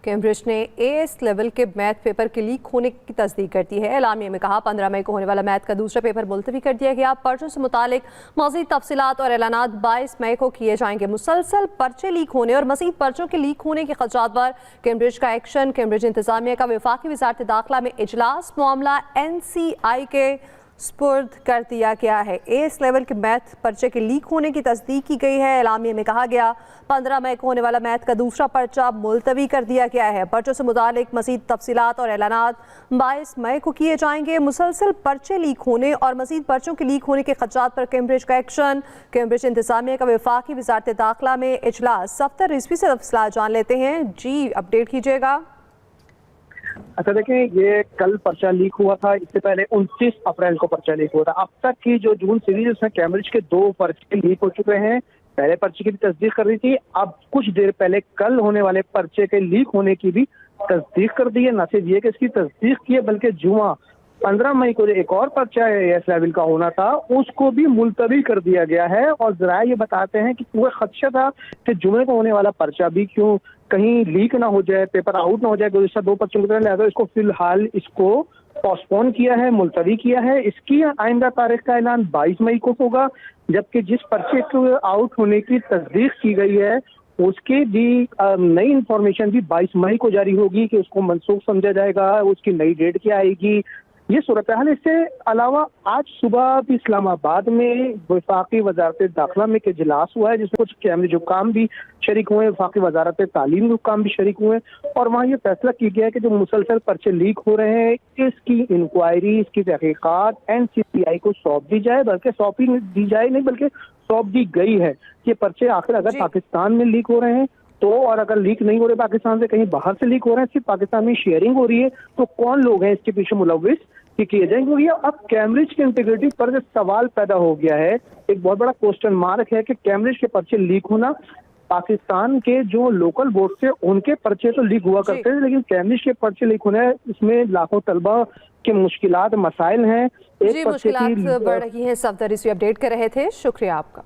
Cambridge ने as level के math paper के लीक होने की तस्दीक कर दी है। एलामिया में कहा 15 मई को होने वाला मैथ का दूसरा पेपर मुलतवी कर दिया गया। पर्चों से मुतालिक मज़ीद तफसीलात और ऐलानात 22 मई को किए जाएंगे। मुसलसल पर्चे लीक होने और मज़ीद पर्चों के लीक होने के खदशात पर कैम्ब्रिज का एक्शन। कैम्ब्रिज इंतजामिया का वफाकी वज़ारत दाखिला में इजलास, मामला NCI के स्पुर्द कर दिया गया है। एएस लेवल के मैथ पर्चे के लीक होने की तस्दीक की गई है। एलामिया में कहा गया 15 मई को होने वाला मैथ का दूसरा पर्चा मुलतवी कर दिया गया है। पर्चों से मुतालिक मज़ीद तफसीलात और ऐलानात 22 मई को किए जाएंगे। मुसलसल पर्चे लीक होने और मज़ीद पर्चों के लीक होने के खदशात पर कैम्ब्रिज का एक्शन। कैम्ब्रिज इंतजामिया का वफाकी वज़ारत दाखिला में इजलास। सफ्तर रिजवी से तफसीलात जान लेते हैं। जी, अपडेट कीजिएगा। अच्छा, देखें, ये कल पर्चा लीक हुआ था। इससे पहले 29 अप्रैल को पर्चा लीक हुआ था। अब तक की जो जून सीरीज उसमें कैम्ब्रिज के 2 पर्चे लीक हो चुके हैं। पहले पर्चे की भी तस्दीक कर रही थी, अब कुछ देर पहले कल होने वाले पर्चे के लीक होने की भी तस्दीक कर दी है। न सिर्फ ये कि इसकी तस्दीक की है, बल्कि जुमा 15 मई को जो एक और पर्चा एएस लेवल का होना था उसको भी मुलतवी कर दिया गया है। और जरा ये बताते हैं कि पूरा खदशा था कि जुमे को होने वाला पर्चा भी क्यों कहीं लीक ना हो जाए, पेपर आउट ना हो जाए गुज़िश्ता 2 पर्चों की तरह, लिहाजा इसको फिलहाल इसको पोस्टपोन किया है, मुलतवी किया है। इसकी आइंदा तारीख का ऐलान 22 मई को होगा, जबकि जिस पर्चे को आउट होने की तस्दीक की गई है उसकी भी नई इंफॉर्मेशन भी 22 मई को जारी होगी कि उसको मनसूख समझा जाएगा, उसकी नई डेट क्या आएगी, ये सूरत हाल। इससे अलावा आज सुबह भी इस्लामाबाद में वफाकी वजारत दाखिला में इजलास हुआ है, जिसमें कुछ कैम्ब्रिज हुक्काम भी शरीक हुए, वफाकी वजारत तालीम के हुक्काम भी शरीक हुए, और वहाँ ये फैसला किया गया है कि जो मुसलसल पर्चे लीक हो रहे हैं इसकी इंक्वायरी, इसकी तहकीकात NCI को सौंप दी जाए, बल्कि सौंप ही दी जाए नहीं बल्कि सौंप दी गई है। ये पर्चे आखिर अगर पाकिस्तान में लीक हो रहे हैं तो, और अगर लीक नहीं हो रहे पाकिस्तान से, कहीं बाहर से लीक हो रहे हैं, सिर्फ पाकिस्तान में शेयरिंग हो रही है, तो कौन लोग हैं इसके पीछे मुलविस कि किए जाएंगे। क्योंकि अब कैम्ब्रिज की इंटीग्रिटी पर जो सवाल पैदा हो गया है, एक बहुत बड़ा क्वेश्चन मार्क है कि कैम्ब्रिज के पर्चे लीक होना, पाकिस्तान के जो लोकल बोर्ड थे उनके पर्चे तो लीक हुआ करते थे, लेकिन कैम्ब्रिज के पर्चे लीक होने इसमें लाखों तलबा के मुश्किलात मसाइल हैं। मुश्किलात बढ़ रही हैं। सफदर इसी अपडेट कर रहे थे। शुक्रिया आपका।